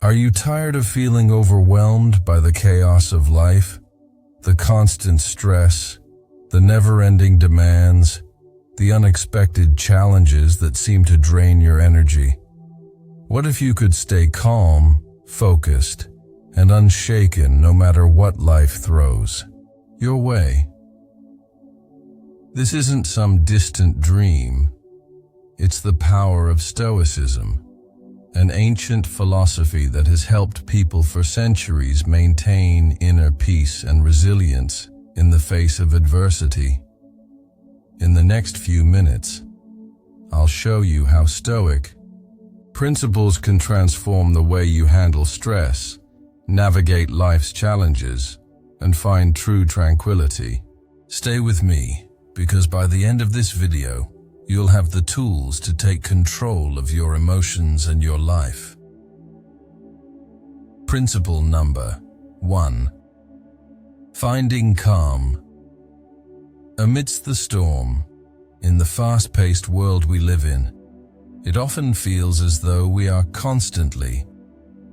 Are you tired of feeling overwhelmed by the chaos of life, the constant stress, the never-ending demands, the unexpected challenges that seem to drain your energy? What if you could stay calm, focused, and unshaken no matter what life throws your way? This isn't some distant dream. It's the power of Stoicism, an ancient philosophy that has helped people for centuries maintain inner peace and resilience in the face of adversity. In the next few minutes, I'll show you how Stoic principles can transform the way you handle stress, navigate life's challenges, and find true tranquility. Stay with me, because by the end of this video, you'll have the tools to take control of your emotions and your life. Principle number 1. Finding calm. Amidst the storm, in the fast-paced world we live in, it often feels as though we are constantly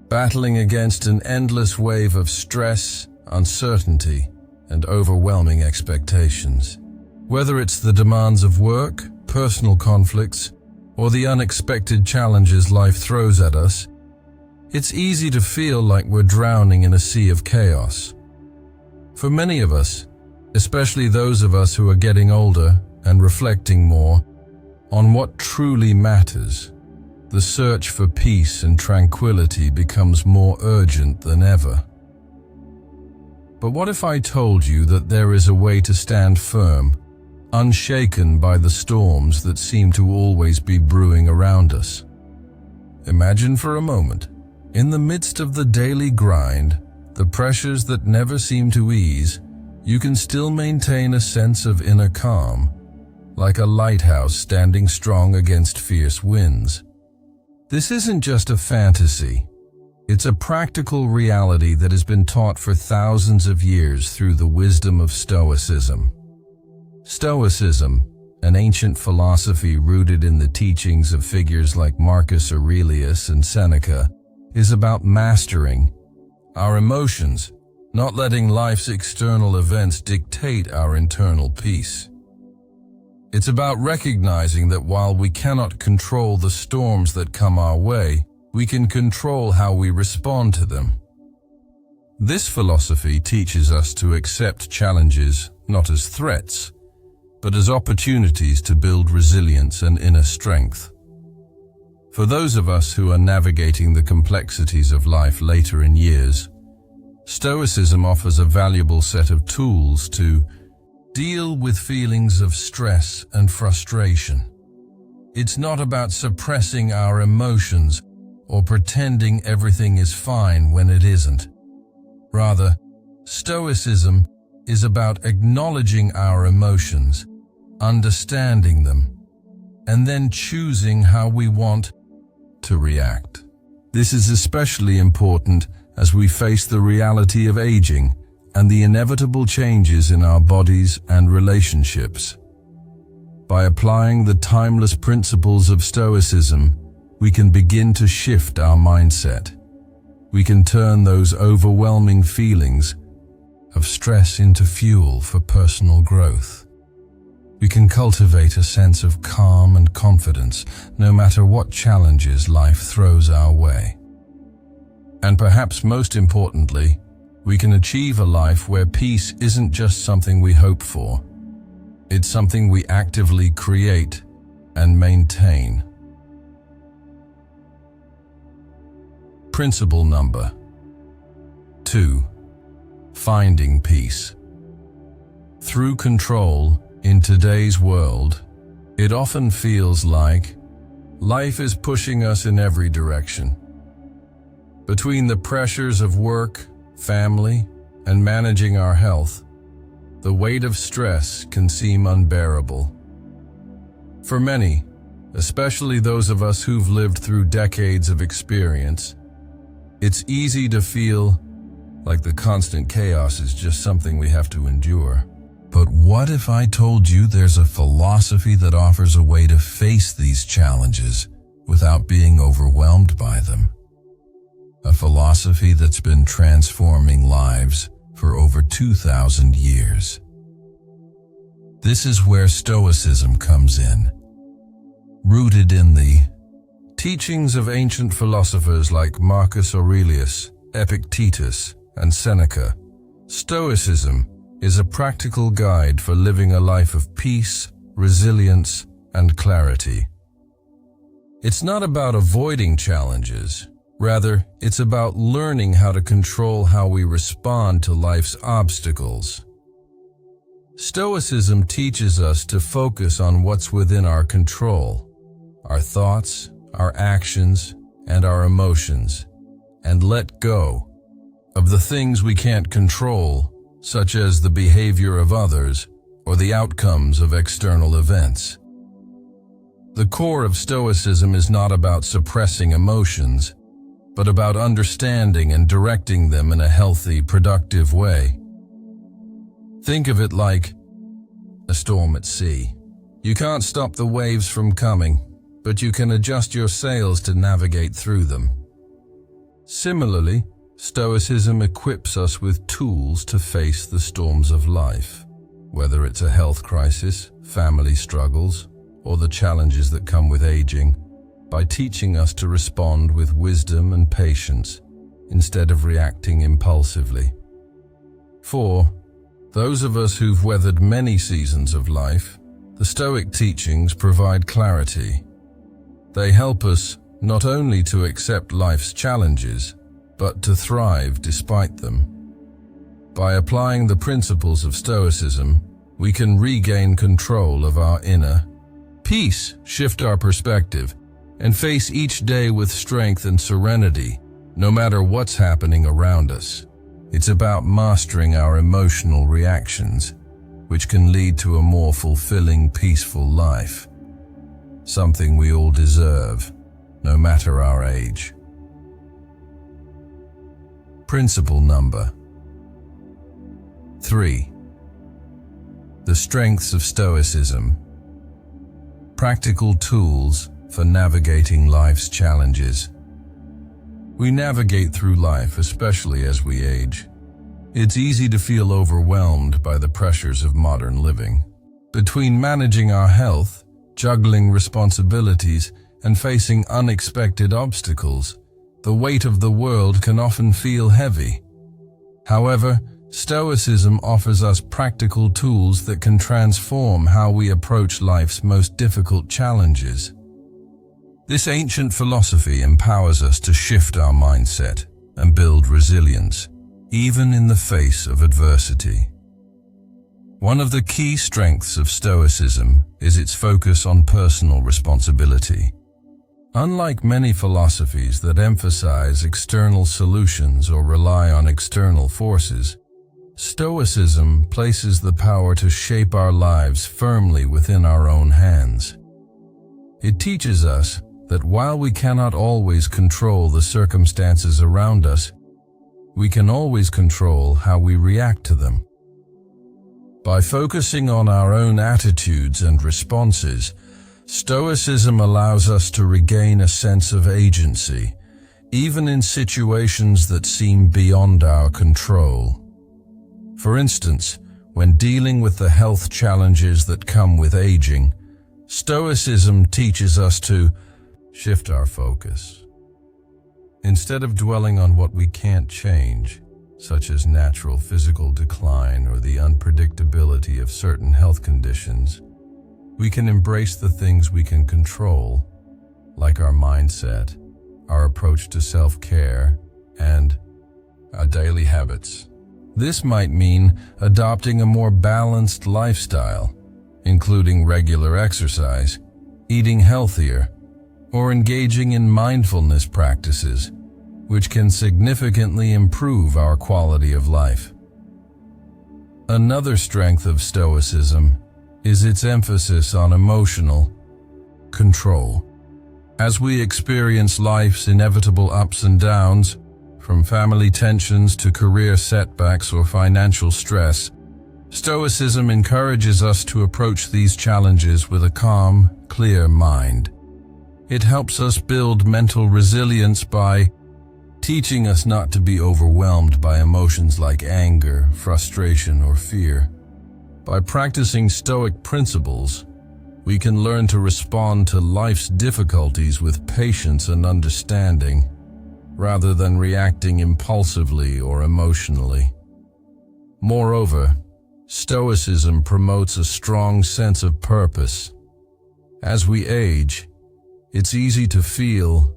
battling against an endless wave of stress, uncertainty, and overwhelming expectations. Whether it's the demands of work, personal conflicts, or the unexpected challenges life throws at us, it's easy to feel like we're drowning in a sea of chaos. For many of us, especially those of us who are getting older and reflecting more on what truly matters, the search for peace and tranquility becomes more urgent than ever. But what if I told you that there is a way to stand firm, unshaken by the storms that seem to always be brewing around us? Imagine for a moment, in the midst of the daily grind, the pressures that never seem to ease, you can still maintain a sense of inner calm, like a lighthouse standing strong against fierce winds. This isn't just a fantasy. It's a practical reality that has been taught for thousands of years through the wisdom of Stoicism. Stoicism, an ancient philosophy rooted in the teachings of figures like Marcus Aurelius and Seneca, is about mastering our emotions, not letting life's external events dictate our internal peace. It's about recognizing that while we cannot control the storms that come our way, we can control how we respond to them. This philosophy teaches us to accept challenges not as threats, but as opportunities to build resilience and inner strength. For those of us who are navigating the complexities of life later in years, Stoicism offers a valuable set of tools to deal with feelings of stress and frustration. It's not about suppressing our emotions or pretending everything is fine when it isn't. Rather, Stoicism is about acknowledging our emotions, understanding them, and then choosing how we want to react. This is especially important as we face the reality of aging and the inevitable changes in our bodies and relationships. By applying the timeless principles of Stoicism, we can begin to shift our mindset. We can turn those overwhelming feelings of stress into fuel for personal growth. We can cultivate a sense of calm and confidence no matter what challenges life throws our way. And perhaps most importantly, we can achieve a life where peace isn't just something we hope for. It's something we actively create and maintain. Principle number 2. Finding peace. Through control, in today's world, it often feels like life is pushing us in every direction. Between the pressures of work, family, and managing our health, the weight of stress can seem unbearable. For many, especially those of us who've lived through decades of experience, it's easy to feel like the constant chaos is just something we have to endure. But what if I told you there's a philosophy that offers a way to face these challenges without being overwhelmed by them? a philosophy that's been transforming lives for over 2,000 years. This is where Stoicism comes in. Rooted in the teachings of ancient philosophers like Marcus Aurelius, Epictetus, and Seneca, Stoicism is a practical guide for living a life of peace, resilience, and clarity. It's not about avoiding challenges. Rather, it's about learning how to control how we respond to life's obstacles. Stoicism teaches us to focus on what's within our control, our thoughts, our actions, and our emotions, and let go of the things we can't control, such as the behavior of others or the outcomes of external events. The core of Stoicism is not about suppressing emotions, but about understanding and directing them in a healthy, productive way. Think of it like a storm at sea. You can't stop the waves from coming, but you can adjust your sails to navigate through them. Similarly, Stoicism equips us with tools to face the storms of life, whether it's a health crisis, family struggles, or the challenges that come with aging, by teaching us to respond with wisdom and patience instead of reacting impulsively. For those of us who've weathered many seasons of life, the Stoic teachings provide clarity. They help us not only to accept life's challenges, but to thrive despite them. By applying the principles of Stoicism, we can regain control of our inner peace, shift our perspective, and face each day with strength and serenity, no matter what's happening around us. It's about mastering our emotional reactions, which can lead to a more fulfilling, peaceful life. Something we all deserve, no matter our age. Principle number 3. The strengths of Stoicism. Practical tools for navigating life's challenges. We navigate through life, especially as we age. It's easy to feel overwhelmed by the pressures of modern living. Between managing our health, juggling responsibilities, and facing unexpected obstacles, the weight of the world can often feel heavy. However, Stoicism offers us practical tools that can transform how we approach life's most difficult challenges. This ancient philosophy empowers us to shift our mindset and build resilience, even in the face of adversity. One of the key strengths of Stoicism is its focus on personal responsibility. Unlike many philosophies that emphasize external solutions or rely on external forces, Stoicism places the power to shape our lives firmly within our own hands. It teaches us that while we cannot always control the circumstances around us, we can always control how we react to them. By focusing on our own attitudes and responses, Stoicism allows us to regain a sense of agency, even in situations that seem beyond our control. For instance, when dealing with the health challenges that come with aging, Stoicism teaches us to shift our focus. Instead of dwelling on what we can't change, such as natural physical decline or the unpredictability of certain health conditions, we can embrace the things we can control, like our mindset, our approach to self-care, and our daily habits. This might mean adopting a more balanced lifestyle, including regular exercise, eating healthier, or engaging in mindfulness practices, which can significantly improve our quality of life. Another strength of Stoicism is its emphasis on emotional control. As we experience life's inevitable ups and downs, from family tensions to career setbacks or financial stress, Stoicism encourages us to approach these challenges with a calm, clear mind. It helps us build mental resilience by teaching us not to be overwhelmed by emotions like anger, frustration, or fear. By practicing Stoic principles, we can learn to respond to life's difficulties with patience and understanding, rather than reacting impulsively or emotionally. Moreover, Stoicism promotes a strong sense of purpose. As we age, it's easy to feel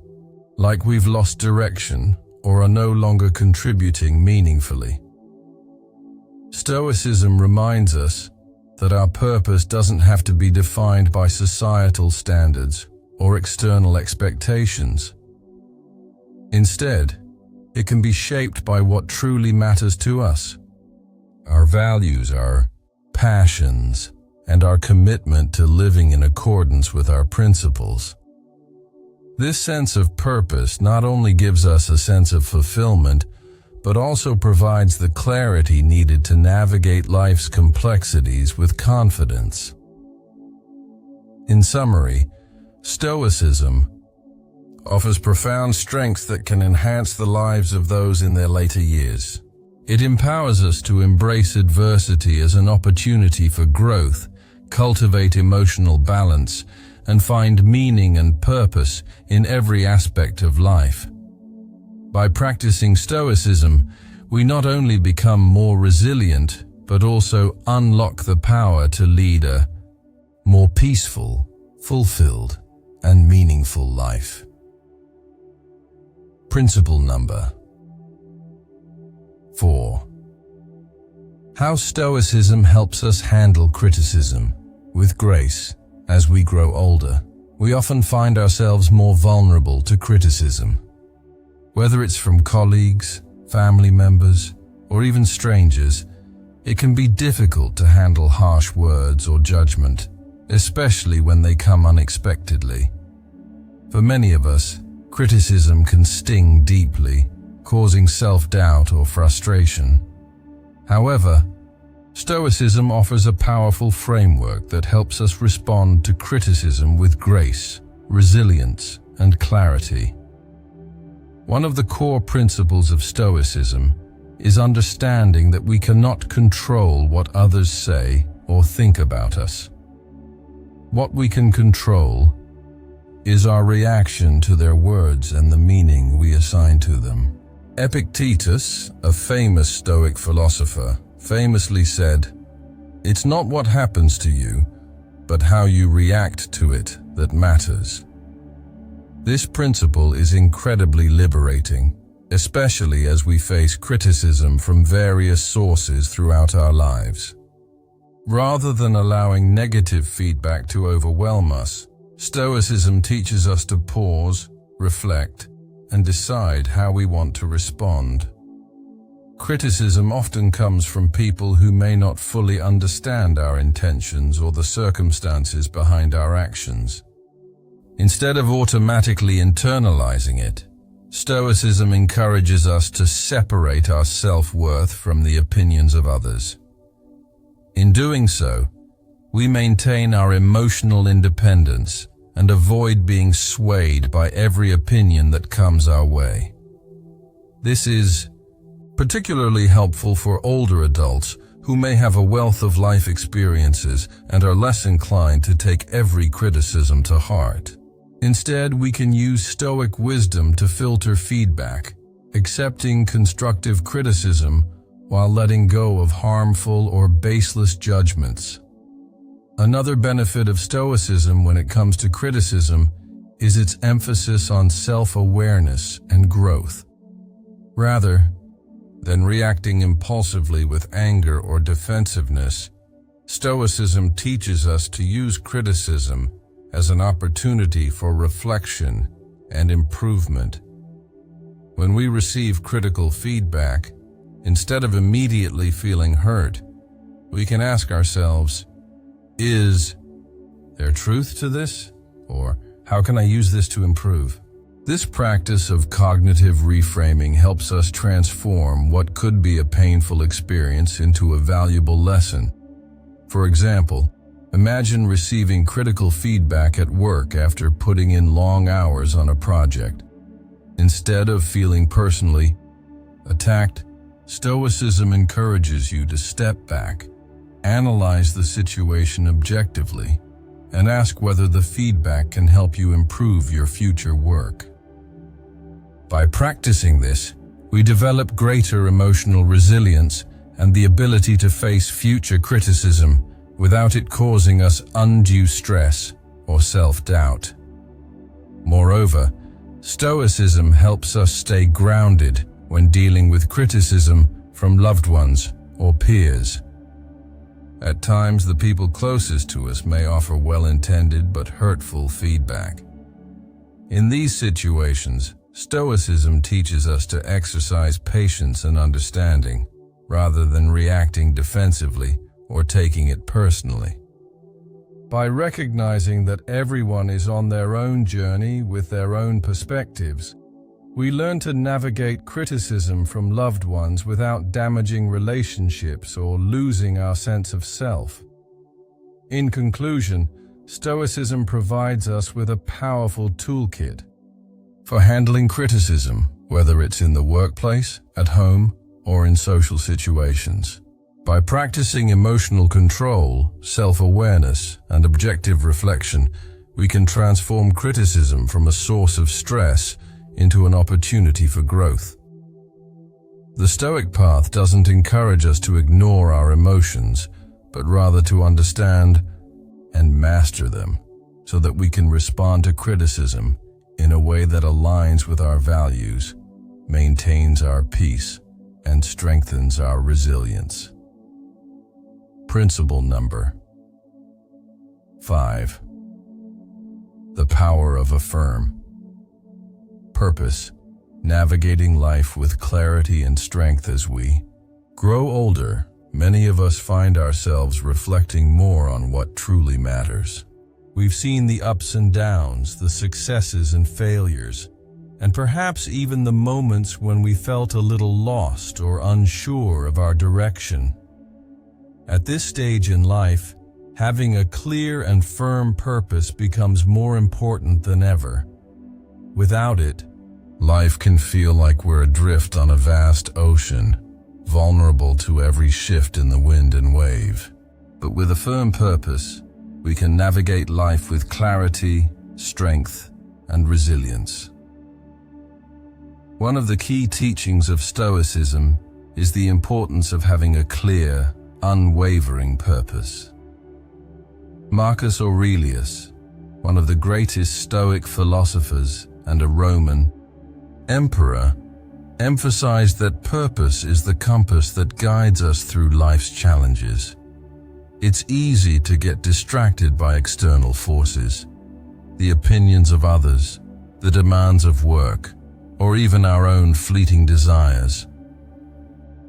like we've lost direction or are no longer contributing meaningfully. Stoicism reminds us that our purpose doesn't have to be defined by societal standards or external expectations. Instead, it can be shaped by what truly matters to us: our values, our passions, and our commitment to living in accordance with our principles. This sense of purpose not only gives us a sense of fulfillment, but also provides the clarity needed to navigate life's complexities with confidence. In summary, Stoicism offers profound strengths that can enhance the lives of those in their later years. It empowers us to embrace adversity as an opportunity for growth, cultivate emotional balance, and find meaning and purpose in every aspect of life. By practicing Stoicism, we not only become more resilient, but also unlock the power to lead a more peaceful, fulfilled, and meaningful life. Principle number 4. How Stoicism helps us handle criticism with grace. As we grow older, we often find ourselves more vulnerable to criticism. Whether it's from colleagues, family members, or even strangers, it can be difficult to handle harsh words or judgment, especially when they come unexpectedly. For many of us, criticism can sting deeply, causing self-doubt or frustration. However, Stoicism offers a powerful framework that helps us respond to criticism with grace, resilience, and clarity. One of the core principles of Stoicism is understanding that we cannot control what others say or think about us. What we can control is our reaction to their words and the meaning we assign to them. Epictetus, a famous Stoic philosopher, famously said, "It's not what happens to you, but how you react to it that matters." This principle is incredibly liberating, especially as we face criticism from various sources throughout our lives. Rather than allowing negative feedback to overwhelm us, Stoicism teaches us to pause, reflect, and decide how we want to respond. Criticism often comes from people who may not fully understand our intentions or the circumstances behind our actions. Instead of automatically internalizing it, Stoicism encourages us to separate our self-worth from the opinions of others. In doing so, we maintain our emotional independence and avoid being swayed by every opinion that comes our way. This is particularly helpful for older adults who may have a wealth of life experiences and are less inclined to take every criticism to heart. Instead, we can use Stoic wisdom to filter feedback, accepting constructive criticism while letting go of harmful or baseless judgments. Another benefit of Stoicism when it comes to criticism is its emphasis on self-awareness and growth. Rather than reacting impulsively with anger or defensiveness, Stoicism teaches us to use criticism as an opportunity for reflection and improvement. When we receive critical feedback, instead of immediately feeling hurt, we can ask ourselves, is there truth to this? Or how can I use this to improve? This practice of cognitive reframing helps us transform what could be a painful experience into a valuable lesson. For example, imagine receiving critical feedback at work after putting in long hours on a project. Instead of feeling personally attacked, Stoicism encourages you to step back, analyze the situation objectively, and ask whether the feedback can help you improve your future work. By practicing this, we develop greater emotional resilience and the ability to face future criticism without it causing us undue stress or self-doubt. Moreover, Stoicism helps us stay grounded when dealing with criticism from loved ones or peers. At times, the people closest to us may offer well-intended but hurtful feedback. In these situations, Stoicism teaches us to exercise patience and understanding, rather than reacting defensively or taking it personally. By recognizing that everyone is on their own journey with their own perspectives, we learn to navigate criticism from loved ones without damaging relationships or losing our sense of self. In conclusion, Stoicism provides us with a powerful toolkit for handling criticism, whether it's in the workplace, at home, or in social situations. By practicing emotional control, self-awareness, and objective reflection, we can transform criticism from a source of stress into an opportunity for growth. The Stoic path doesn't encourage us to ignore our emotions, but rather to understand and master them, so that we can respond to criticism in a way that aligns with our values, maintains our peace, and strengthens our resilience. Principle number 5. The power of affirm. Purpose, navigating life with clarity and strength. As we grow older, many of us find ourselves reflecting more on what truly matters. We've seen the ups and downs, the successes and failures, and perhaps even the moments when we felt a little lost or unsure of our direction. At this stage in life, having a clear and firm purpose becomes more important than ever. Without it, life can feel like we're adrift on a vast ocean, vulnerable to every shift in the wind and wave. But with a firm purpose, we can navigate life with clarity, strength, and resilience. One of the key teachings of Stoicism is the importance of having a clear, unwavering purpose. Marcus Aurelius, one of the greatest Stoic philosophers and a Roman emperor, emphasized that purpose is the compass that guides us through life's challenges. It's easy to get distracted by external forces, the opinions of others, the demands of work, or even our own fleeting desires.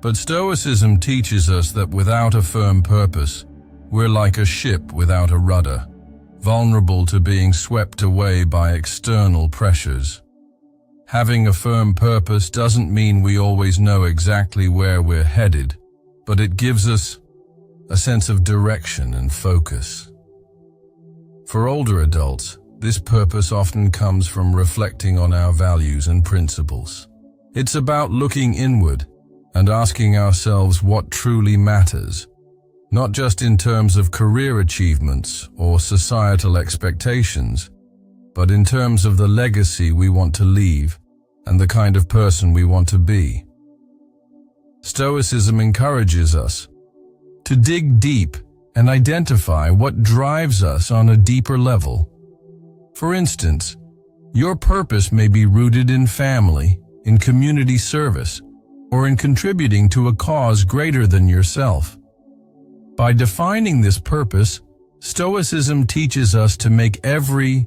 But Stoicism teaches us that without a firm purpose, we're like a ship without a rudder, vulnerable to being swept away by external pressures. Having a firm purpose doesn't mean we always know exactly where we're headed, but it gives us a sense of direction and focus. For older adults, this purpose often comes from reflecting on our values and principles. It's about looking inward and asking ourselves what truly matters, not just in terms of career achievements or societal expectations, but in terms of the legacy we want to leave and the kind of person we want to be. Stoicism encourages us to dig deep and identify what drives us on a deeper level. For instance, your purpose may be rooted in family, in community service, or in contributing to a cause greater than yourself. By defining this purpose, Stoicism teaches us to make every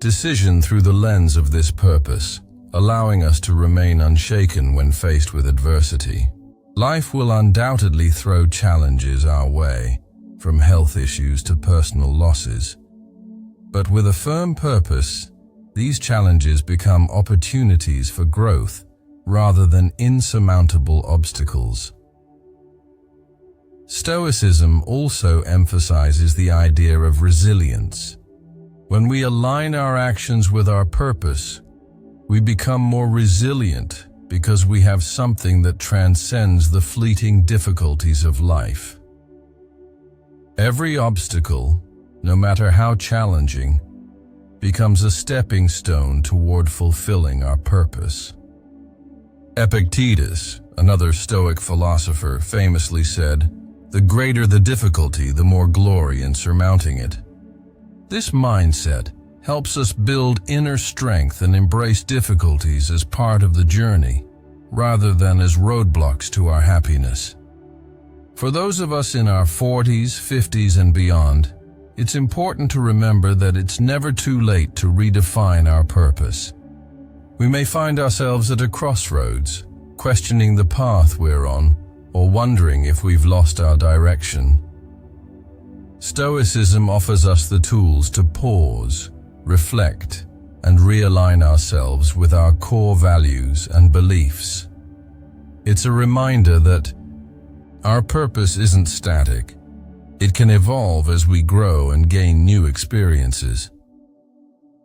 decision through the lens of this purpose, allowing us to remain unshaken when faced with adversity. Life will undoubtedly throw challenges our way, from health issues to personal losses. But with a firm purpose, these challenges become opportunities for growth rather than insurmountable obstacles. Stoicism also emphasizes the idea of resilience. When we align our actions with our purpose, We become more resilient because we have something that transcends the fleeting difficulties of life. Every obstacle, no matter how challenging, becomes a stepping stone toward fulfilling our purpose. Epictetus, another Stoic philosopher, famously said, "The greater the difficulty, the more glory in surmounting it." This mindset helps us build inner strength and embrace difficulties as part of the journey, rather than as roadblocks to our happiness. For those of us in our 40s, 50s, and beyond, it's important to remember that it's never too late to redefine our purpose. We may find ourselves at a crossroads, questioning the path we're on, or wondering if we've lost our direction. Stoicism offers us the tools to pause, reflect, and realign ourselves with our core values and beliefs. It's a reminder that our purpose isn't static. It can evolve as we grow and gain new experiences.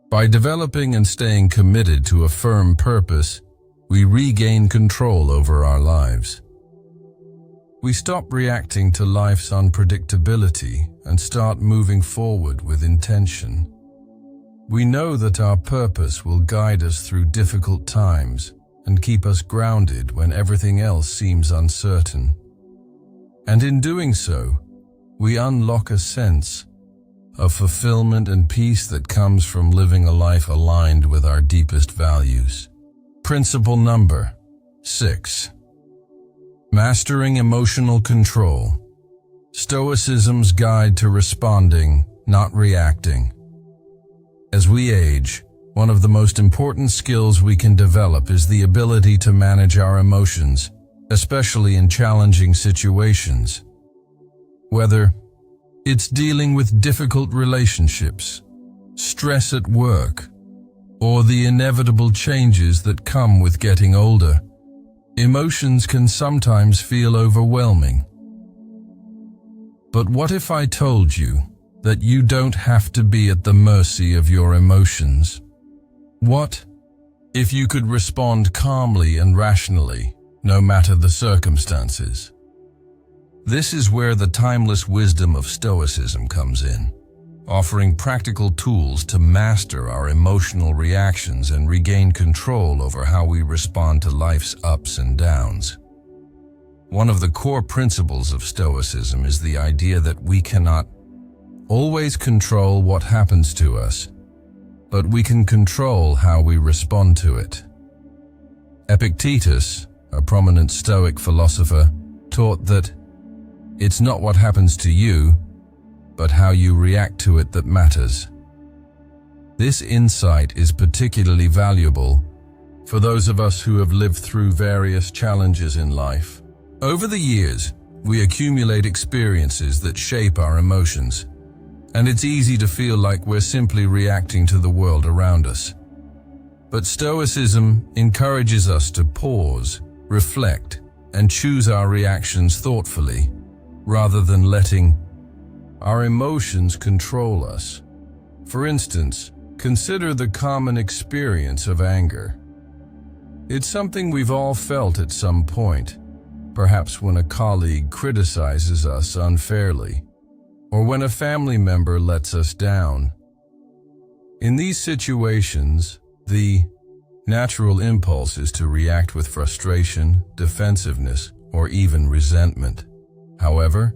By developing and staying committed to a firm purpose, we regain control over our lives. We stop reacting to life's unpredictability and start moving forward with intention. We know that our purpose will guide us through difficult times and keep us grounded when everything else seems uncertain. And in doing so, we unlock a sense of fulfillment and peace that comes from living a life aligned with our deepest values. Principle number 6. Mastering emotional control. Stoicism's guide to responding, not reacting. As we age, one of the most important skills we can develop is the ability to manage our emotions, especially in challenging situations. Whether it's dealing with difficult relationships, stress at work, or the inevitable changes that come with getting older, emotions can sometimes feel overwhelming. But what if I told you that you don't have to be at the mercy of your emotions? What if you could respond calmly and rationally, no matter the circumstances? This is where the timeless wisdom of Stoicism comes in, offering practical tools to master our emotional reactions and regain control over how we respond to life's ups and downs. One of the core principles of Stoicism is the idea that we cannot always control what happens to us, but we can control how we respond to it. Epictetus, a prominent Stoic philosopher, taught that it's not what happens to you, but how you react to it that matters. This insight is particularly valuable for those of us who have lived through various challenges in life. Over the years, we accumulate experiences that shape our emotions, and it's easy to feel like we're simply reacting to the world around us. But Stoicism encourages us to pause, reflect, and choose our reactions thoughtfully, rather than letting our emotions control us. For instance, consider the common experience of anger. It's something we've all felt at some point, perhaps when a colleague criticizes us unfairly, or when a family member lets us down. In these situations, the natural impulse is to react with frustration, defensiveness, or even resentment. However,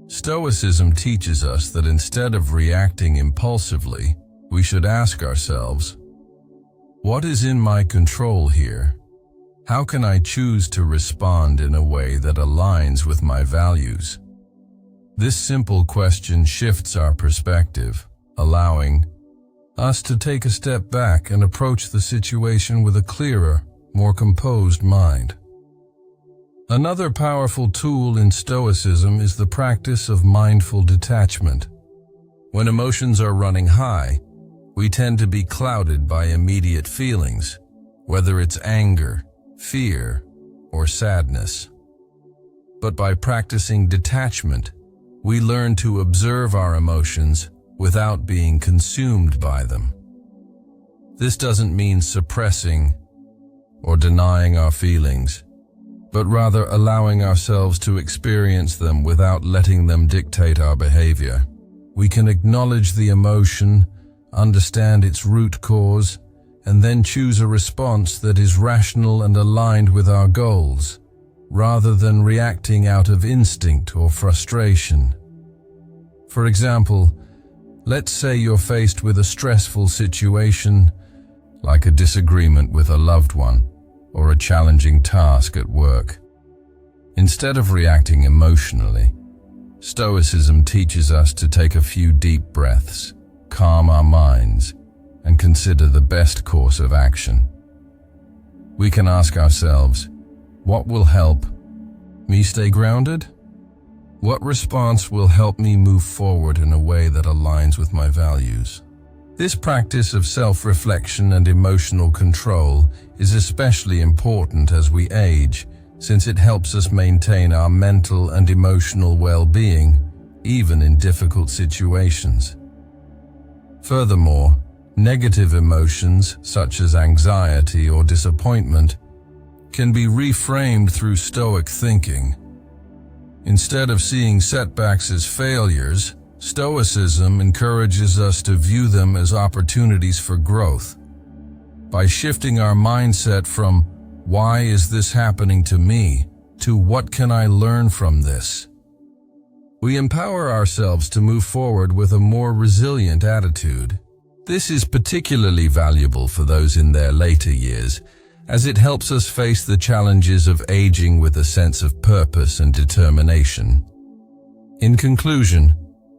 Stoicism teaches us that instead of reacting impulsively, we should ask ourselves, what is in my control here? How can I choose to respond in a way that aligns with my values? This simple question shifts our perspective, allowing us to take a step back and approach the situation with a clearer, more composed mind. Another powerful tool in Stoicism is the practice of mindful detachment. When emotions are running high, we tend to be clouded by immediate feelings, whether it's anger, fear, or sadness. But by practicing detachment, we learn to observe our emotions without being consumed by them. This doesn't mean suppressing or denying our feelings, but rather allowing ourselves to experience them without letting them dictate our behavior. We can acknowledge the emotion, understand its root cause, and then choose a response that is rational and aligned with our goals, rather than reacting out of instinct or frustration. For example, let's say you're faced with a stressful situation, like a disagreement with a loved one or a challenging task at work. Instead of reacting emotionally, Stoicism teaches us to take a few deep breaths, calm our minds, and consider the best course of action. We can ask ourselves, what will help me stay grounded? What response will help me move forward in a way that aligns with my values? This practice of self-reflection and emotional control is especially important as we age, since it helps us maintain our mental and emotional well-being, even in difficult situations. Furthermore, negative emotions, such as anxiety or disappointment, can be reframed through Stoic thinking. Instead of seeing setbacks as failures, Stoicism encourages us to view them as opportunities for growth. By shifting our mindset from, "Why is this happening to me?" to "What can I learn from this?" we empower ourselves to move forward with a more resilient attitude. This is particularly valuable for those in their later years, as it helps us face the challenges of aging with a sense of purpose and determination. In conclusion,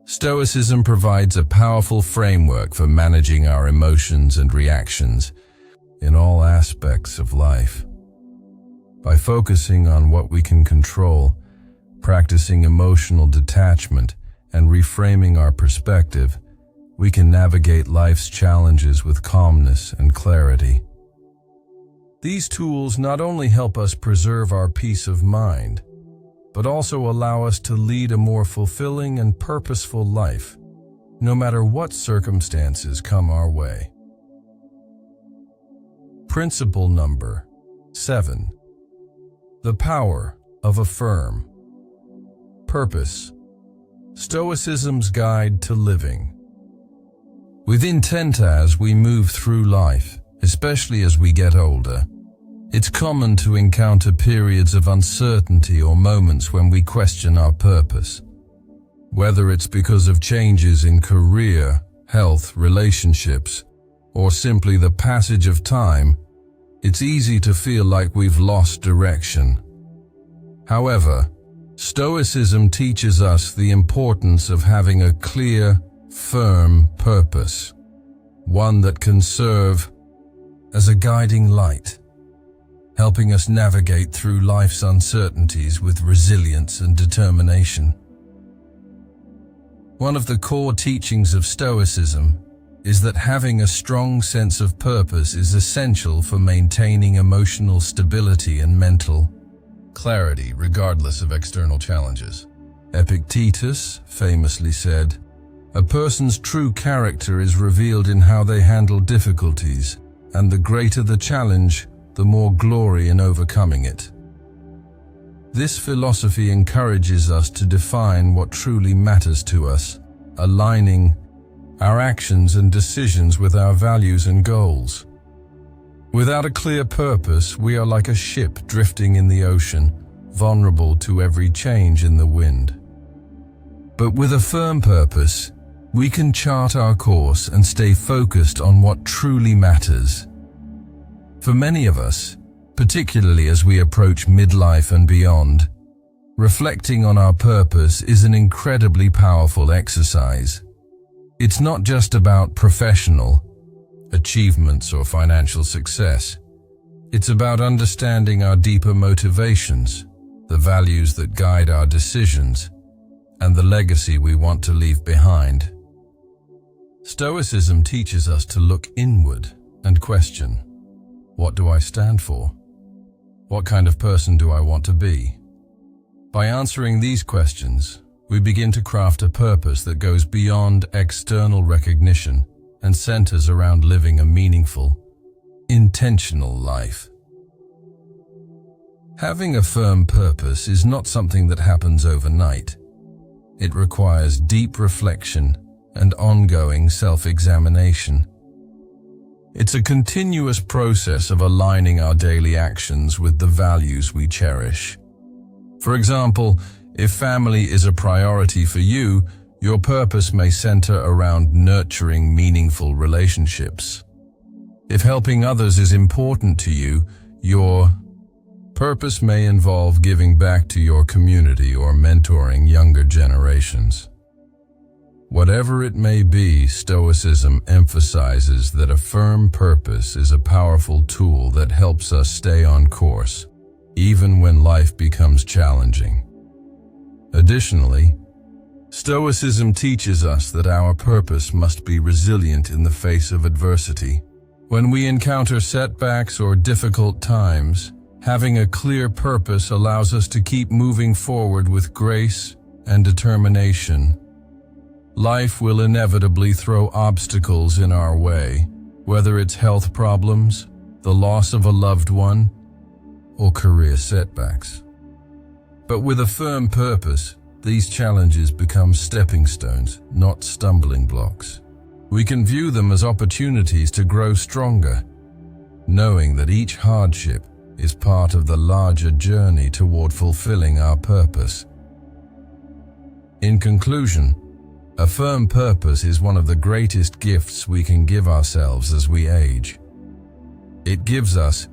Stoicism provides a powerful framework for managing our emotions and reactions in all aspects of life. By focusing on what we can control, practicing emotional detachment, and reframing our perspective, we can navigate life's challenges with calmness and clarity. These tools not only help us preserve our peace of mind, but also allow us to lead a more fulfilling and purposeful life, no matter what circumstances come our way. Principle number 7. The power of a firm purpose. Stoicism's guide to living. With intent as we move through life, especially as we get older, it's common to encounter periods of uncertainty or moments when we question our purpose. Whether it's because of changes in career, health, relationships, or simply the passage of time, it's easy to feel like we've lost direction. However, Stoicism teaches us the importance of having a clear, firm purpose, one that can serve as a guiding light, helping us navigate through life's uncertainties with resilience and determination. One of the core teachings of Stoicism is that having a strong sense of purpose is essential for maintaining emotional stability and mental clarity regardless of external challenges. Epictetus famously said, "A person's true character is revealed in how they handle difficulties, and the greater the challenge, the more glory in overcoming it." This philosophy encourages us to define what truly matters to us, aligning our actions and decisions with our values and goals. Without a clear purpose, we are like a ship drifting in the ocean, vulnerable to every change in the wind. But with a firm purpose, we can chart our course and stay focused on what truly matters. For many of us, particularly as we approach midlife and beyond, reflecting on our purpose is an incredibly powerful exercise. It's not just about professional achievements or financial success. It's about understanding our deeper motivations, the values that guide our decisions, and the legacy we want to leave behind. Stoicism teaches us to look inward and question, what do I stand for? What kind of person do I want to be? By answering these questions, we begin to craft a purpose that goes beyond external recognition and centers around living a meaningful, intentional life. Having a firm purpose is not something that happens overnight. It requires deep reflection and ongoing self-examination. It's a continuous process of aligning our daily actions with the values we cherish. For example, if family is a priority for you, your purpose may center around nurturing meaningful relationships. If helping others is important to you, your purpose may involve giving back to your community or mentoring younger generations. Whatever it may be, Stoicism emphasizes that a firm purpose is a powerful tool that helps us stay on course, even when life becomes challenging. Additionally, Stoicism teaches us that our purpose must be resilient in the face of adversity. When we encounter setbacks or difficult times, having a clear purpose allows us to keep moving forward with grace and determination. Life will inevitably throw obstacles in our way, whether it's health problems, the loss of a loved one, or career setbacks. But with a firm purpose, these challenges become stepping stones, not stumbling blocks. We can view them as opportunities to grow stronger, knowing that each hardship is part of the larger journey toward fulfilling our purpose. In conclusion, a firm purpose is one of the greatest gifts we can give ourselves as we age. It gives us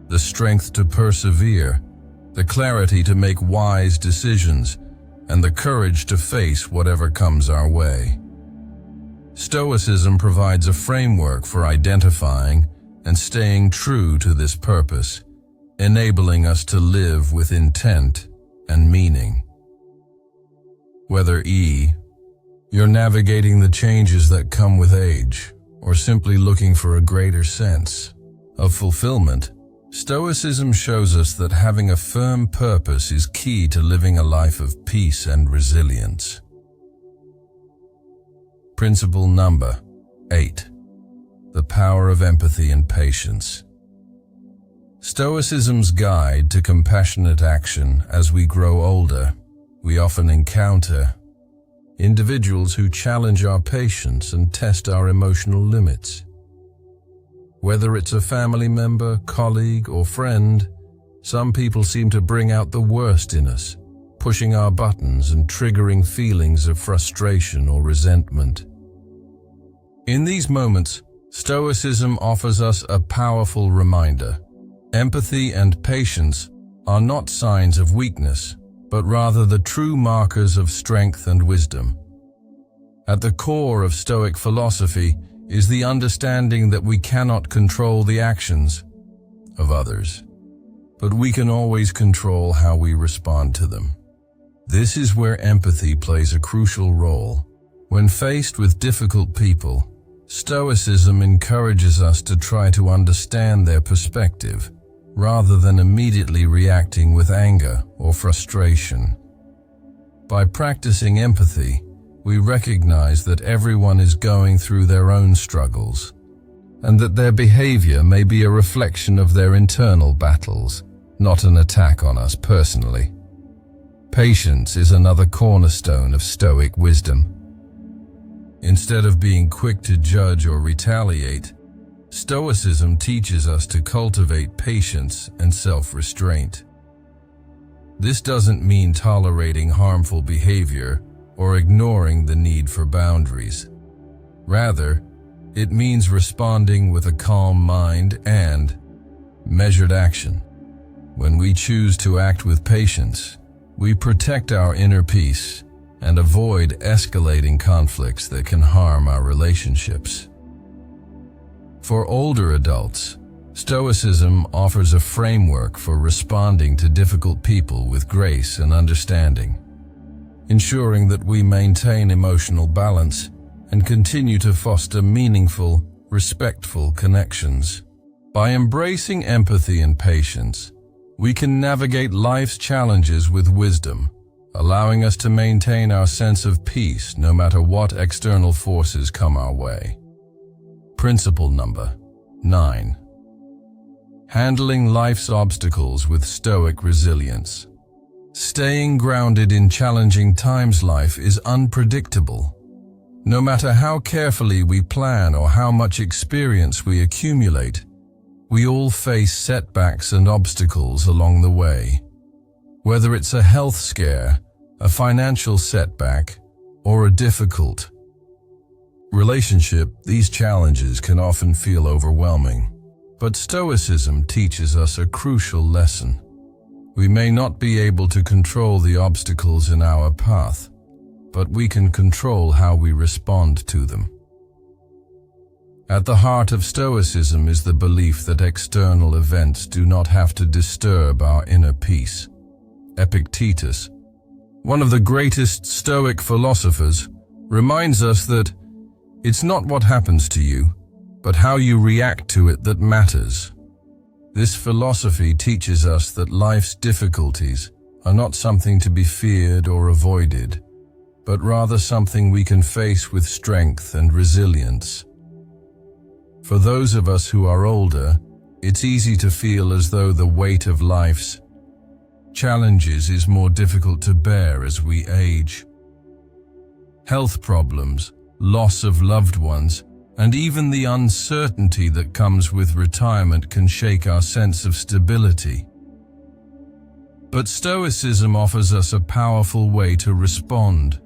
the strength to persevere, the clarity to make wise decisions, and the courage to face whatever comes our way. Stoicism provides a framework for identifying and staying true to this purpose, enabling us to live with intent and meaning. Whether you're navigating the changes that come with age, or simply looking for a greater sense of fulfillment, Stoicism shows us that having a firm purpose is key to living a life of peace and resilience. Principle number 8. The power of empathy and patience. Stoicism's guide to compassionate action. As we grow older, we often encounter individuals who challenge our patience and test our emotional limits. Whether it's a family member, colleague, or friend, some people seem to bring out the worst in us, pushing our buttons and triggering feelings of frustration or resentment. In these moments, Stoicism offers us a powerful reminder. Empathy and patience are not signs of weakness, but rather the true markers of strength and wisdom. At the core of Stoic philosophy is the understanding that we cannot control the actions of others, but we can always control how we respond to them. This is where empathy plays a crucial role. When faced with difficult people, Stoicism encourages us to try to understand their perspective, rather than immediately reacting with anger or frustration. By practicing empathy, we recognize that everyone is going through their own struggles, and that their behavior may be a reflection of their internal battles, not an attack on us personally. Patience is another cornerstone of Stoic wisdom. Instead of being quick to judge or retaliate, Stoicism teaches us to cultivate patience and self-restraint. This doesn't mean tolerating harmful behavior or ignoring the need for boundaries. Rather, it means responding with a calm mind and measured action. When we choose to act with patience, we protect our inner peace and avoid escalating conflicts that can harm our relationships. For older adults, Stoicism offers a framework for responding to difficult people with grace and understanding, ensuring that we maintain emotional balance and continue to foster meaningful, respectful connections. By embracing empathy and patience, we can navigate life's challenges with wisdom, allowing us to maintain our sense of peace no matter what external forces come our way. Principle number 9. Handling life's obstacles with Stoic resilience. Staying grounded in challenging times. Life is unpredictable. No matter how carefully we plan or how much experience we accumulate, we all face setbacks and obstacles along the way. Whether it's a health scare, a financial setback, or a difficult relationship, these challenges can often feel overwhelming. But Stoicism teaches us a crucial lesson. We may not be able to control the obstacles in our path, but we can control how we respond to them. At the heart of Stoicism is the belief that external events do not have to disturb our inner peace. Epictetus, one of the greatest Stoic philosophers, reminds us that it's not what happens to you, but how you react to it that matters. This philosophy teaches us that life's difficulties are not something to be feared or avoided, but rather something we can face with strength and resilience. For those of us who are older, it's easy to feel as though the weight of life's challenges is more difficult to bear as we age. Health problems, loss of loved ones, and even the uncertainty that comes with retirement can shake our sense of stability. But Stoicism offers us a powerful way to respond.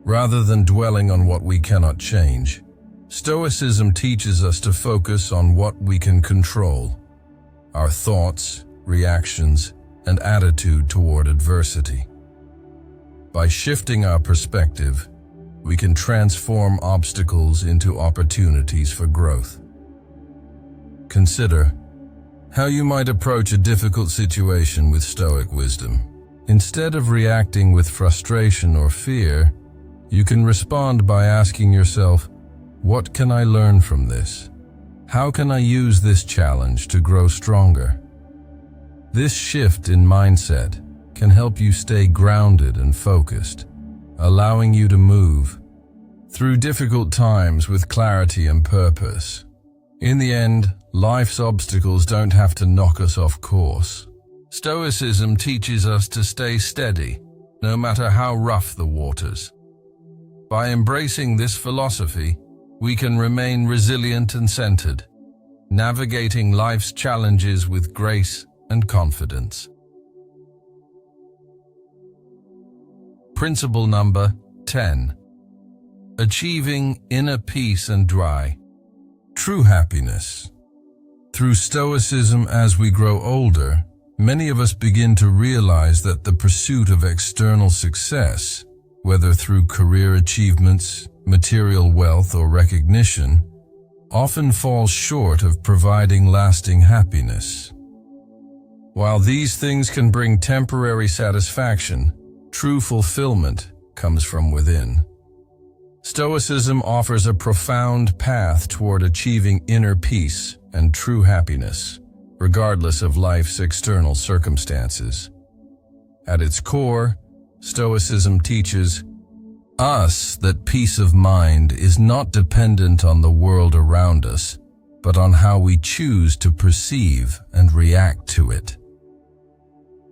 Rather than dwelling on what we cannot change, Stoicism teaches us to focus on what we can control: our thoughts, reactions, and attitude toward adversity. By shifting our perspective, we can transform obstacles into opportunities for growth. Consider how you might approach a difficult situation with Stoic wisdom. Instead of reacting with frustration or fear, you can respond by asking yourself, what can I learn from this? How can I use this challenge to grow stronger? This shift in mindset can help you stay grounded and focused, allowing you to move through difficult times with clarity and purpose. In the end, life's obstacles don't have to knock us off course. Stoicism teaches us to stay steady, no matter how rough the waters. By embracing this philosophy, we can remain resilient and centered, navigating life's challenges with grace and confidence. Principle number 10. Achieving inner peace and true happiness. Through Stoicism, as we grow older, many of us begin to realize that the pursuit of external success, whether through career achievements, material wealth, or recognition, often falls short of providing lasting happiness. While these things can bring temporary satisfaction, true fulfillment comes from within. Stoicism offers a profound path toward achieving inner peace and true happiness, regardless of life's external circumstances. At its core, Stoicism teaches us that peace of mind is not dependent on the world around us, but on how we choose to perceive and react to it.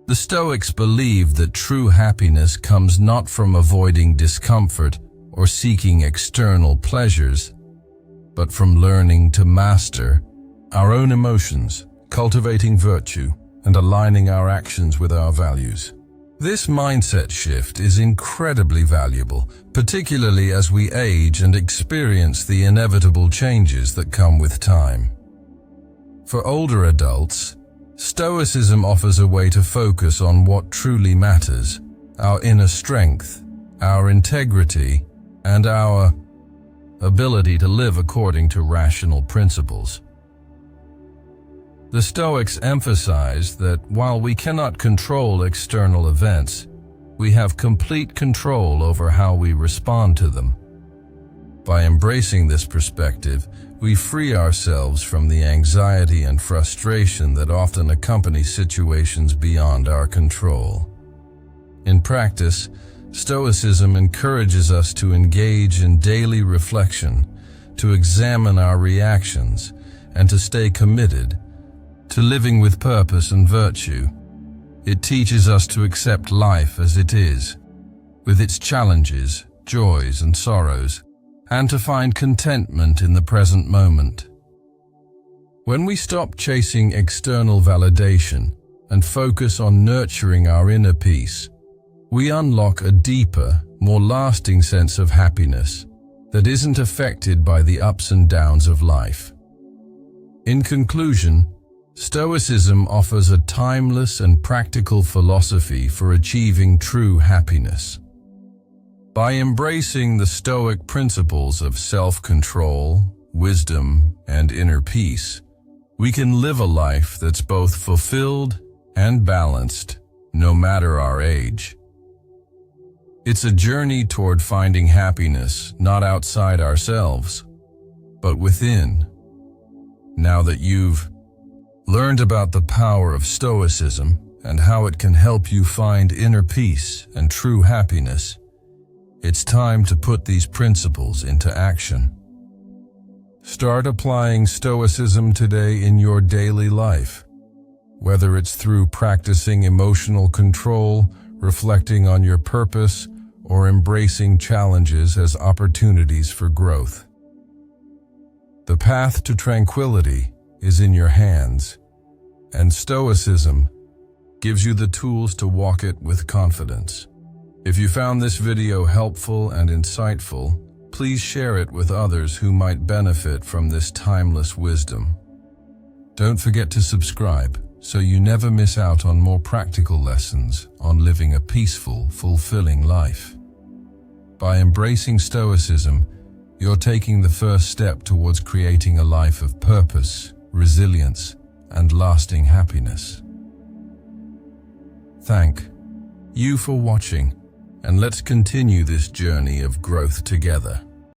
The Stoics believe that true happiness comes not from avoiding discomfort or seeking external pleasures, but from learning to master our own emotions, cultivating virtue, and aligning our actions with our values. This mindset shift is incredibly valuable, particularly as we age and experience the inevitable changes that come with time. For older adults, Stoicism offers a way to focus on what truly matters: our inner strength, our integrity, and our ability to live according to rational principles. The Stoics emphasize that while we cannot control external events, we have complete control over how we respond to them. By embracing this perspective, we free ourselves from the anxiety and frustration that often accompany situations beyond our control. In practice, Stoicism encourages us to engage in daily reflection, to examine our reactions, and to stay committed to living with purpose and virtue. It teaches us to accept life as it is, with its challenges, joys, and sorrows, and to find contentment in the present moment. When we stop chasing external validation and focus on nurturing our inner peace, we unlock a deeper, more lasting sense of happiness that isn't affected by the ups and downs of life. In conclusion, Stoicism offers a timeless and practical philosophy for achieving true happiness. By embracing the Stoic principles of self-control, wisdom, and inner peace, we can live a life that's both fulfilled and balanced, no matter our age. It's a journey toward finding happiness not outside ourselves, but within. Now that you've learned about the power of Stoicism and how it can help you find inner peace and true happiness, it's time to put these principles into action. Start applying Stoicism today in your daily life, whether it's through practicing emotional control, reflecting on your purpose, or embracing challenges as opportunities for growth. The path to tranquility is in your hands, and Stoicism gives you the tools to walk it with confidence. If you found this video helpful and insightful, please share it with others who might benefit from this timeless wisdom. Don't forget to subscribe so you never miss out on more practical lessons on living a peaceful, fulfilling life. By embracing Stoicism, you're taking the first step towards creating a life of purpose, resilience, and lasting happiness. Thank you for watching, and let's continue this journey of growth together.